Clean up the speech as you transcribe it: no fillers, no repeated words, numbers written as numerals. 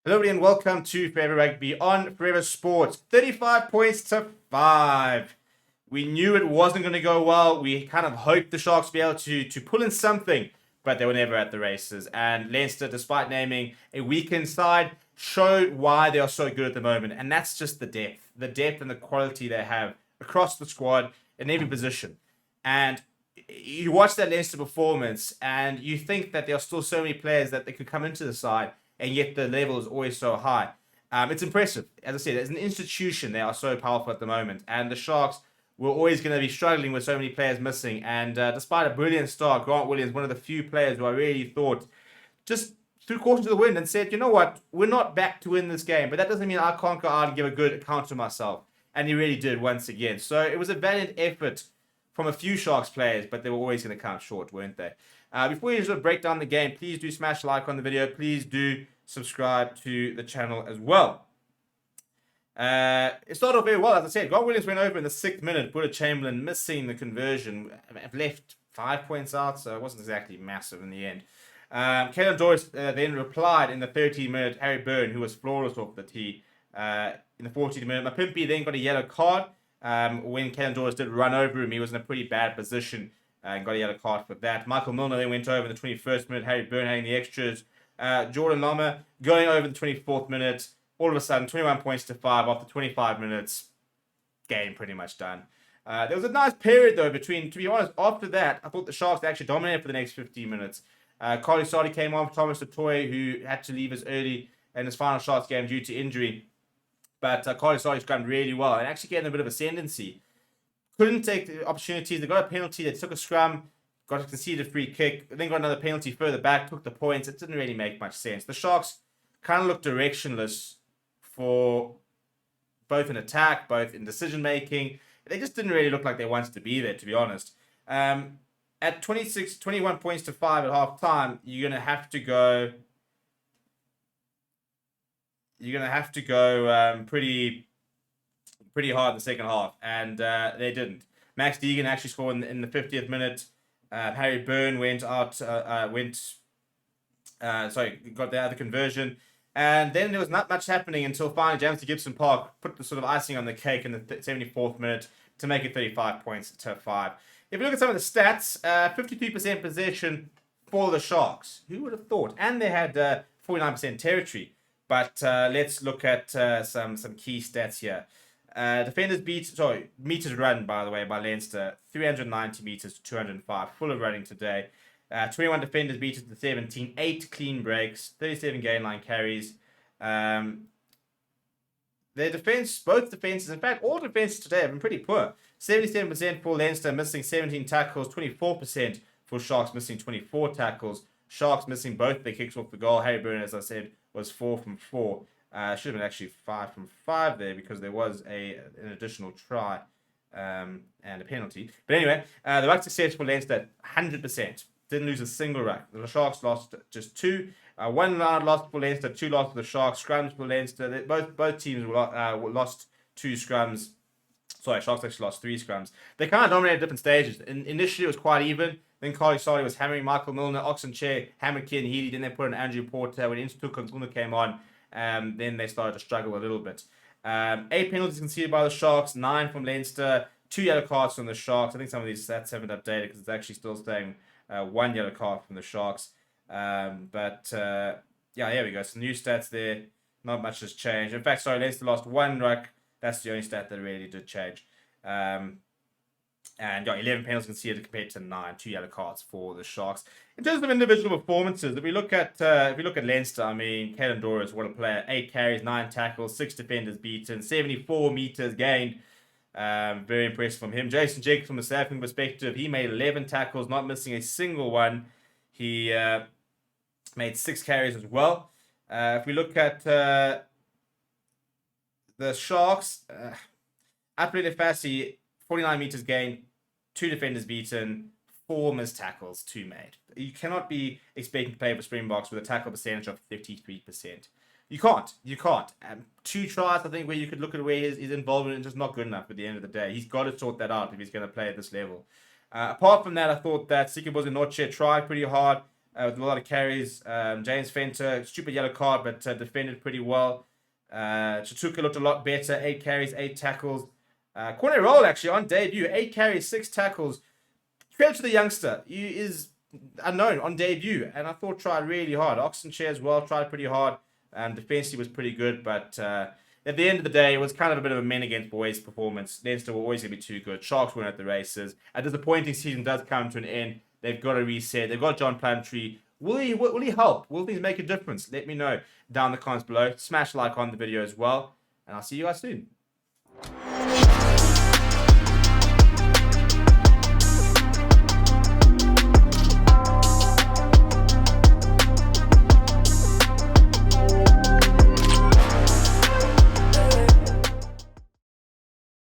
Hello and welcome to Forever Rugby on Forever Sports. 35 points to 5. We knew it wasn't going to go well. We kind of hoped the Sharks would be able to pull in something, but they were never at the races. And Leinster, despite naming a weakened side, showed why they are so good at the moment. And that's just the depth. The depth and the quality they have across the squad in every position. And you watch that Leinster performance and you think that there are still so many players that they could come into the side, and yet the level is always so high. It's impressive. As I said, as an institution, they are so powerful at the moment. And the Sharks were always going to be struggling with so many players missing. And despite a brilliant start, Grant Williams, one of the few players who I really thought just threw caution to the wind and said, you know what, we're not back to win this game. But that doesn't mean I can't go out and give a good account of myself. And he really did once again. So it was a valiant effort from a few Sharks players, but they were always going to come short, weren't they? Before you sort of break down the game, please do smash like on the video. Please do subscribe to the channel as well. It started off very well, as I said. Grant Williams went over in the 6th minute. Buddha Chamberlain missing the conversion. Left 5 points out, so it wasn't exactly massive in the end. Caelan Doris then replied in the 13th minute. Harry Byrne, who was flawless off the tee, in the 14th minute. Mapimpi then got a yellow card. When Caelan Doris did run over him, he was in a pretty bad position and got a yellow card for that. Michael Milner then went over in the 21st minute. Harry Byrne having the extras. Jordan Lama going over the 24th minute. All of a sudden, 21 points to 5 after 25 minutes. Game pretty much done. There was a nice period, though, between, to be honest, after that, I thought the Sharks actually dominated for the next 15 minutes. Carly Sardi came on for Thomas Dutoy, who had to leave us early in his final Sharks game due to injury. But Carly Sardi scrummed really well and actually getting a bit of ascendancy. Couldn't take the opportunities. They got a penalty. They took a scrum, got a conceded free kick, then got another penalty further back, took the points. It didn't really make much sense. The Sharks kind of looked directionless for both in attack, both in decision making. They just didn't really look like they wanted to be there, to be honest. At 21 points to 5 at half time, you're gonna have to go pretty hard in the second half, and they didn't. Max Deegan actually scored in the 50th minute. Harry Byrne got the other conversion. And then there was not much happening until finally Jamesy Gibson Park put the sort of icing on the cake in the 74th minute to make it 35 points to 5. If you look at some of the stats, 53% possession for the Sharks. Who would have thought? And they had 49% territory. But let's look at some key stats here. Meters run, by the way, by Leinster. 390 meters to 205. Full of running today. 21 defenders beat it to 17, 8 clean breaks, 37 gain line carries. Their defense, both defenses, in fact, all defenses today have been pretty poor. 77% for Leinster, missing 17 tackles, 24% for Sharks, missing 24 tackles. Sharks missing both their kicks off the goal. Harry Byrne, as I said, was 4 from 4. Should have been actually 5 from 5 there because there was an additional try and a penalty. But anyway, the ruck success for Leinster, 100%. Didn't lose a single ruck. The Sharks lost just 2. 1 round lost for Leinster, 2 lost for the Sharks. Scrums for Leinster. Both teams lost 2 scrums. Sorry, Sharks actually lost 3 scrums. They kind of dominated different stages. Initially, it was quite even. Then Carly Sardi was hammering Michael Milner. Oxenchair hammered Ken Healy. Then they put on Andrew Porter. When Instituto came on, then they started to struggle a little bit. 8 penalties conceded by the Sharks. 9 from Leinster. 2 yellow cards from the Sharks. I think some of these stats haven't updated because it's actually still staying 1 yellow card from the Sharks. Yeah, here we go. Some new stats there. Not much has changed. In fact, Leinster lost 1 ruck. That's the only stat that really did change. And 11 penalties conceded compared to 9. 2 yellow cards for the Sharks. In terms of individual performances, if we look at Leinster, I mean, Caelan Doris, what a player. 8 carries, 9 tackles, 6 defenders beaten, 74 meters gained. Very impressive from him. Jason Jacobs, from a staffing perspective, he made 11 tackles, not missing a single one. He made 6 carries as well. If we look at the Sharks, Aprile Fassi, 49 meters gained, 2 defenders beaten, 4 missed tackles, 2 made. You cannot be expecting to play for Springboks with a tackle percentage of 53%. You can't. 2 tries, I think, where you could look at where his involvement is just not good enough at the end of the day. He's got to sort that out if he's going to play at this level. Apart from that, I thought that Sikabozi Noche tried pretty hard, with a lot of carries. James Fenter, stupid yellow card, but defended pretty well. Chatuka looked a lot better. 8 carries, 8 tackles. Corner roll actually on debut. 8 carries, 6 tackles. Credit to the youngster. He is unknown on debut, and I thought tried really hard. Oxenchair as well tried pretty hard. Defensively was pretty good, but at the end of the day, it was kind of a bit of a men against boys performance. Leinster were always going to be too good. Sharks weren't at the races. A disappointing season does come to an end. They've got to reset. They've got John Plumtree. Will he help? Will things make a difference? Let me know down in the comments below. Smash like on the video as well, and I'll see you guys soon.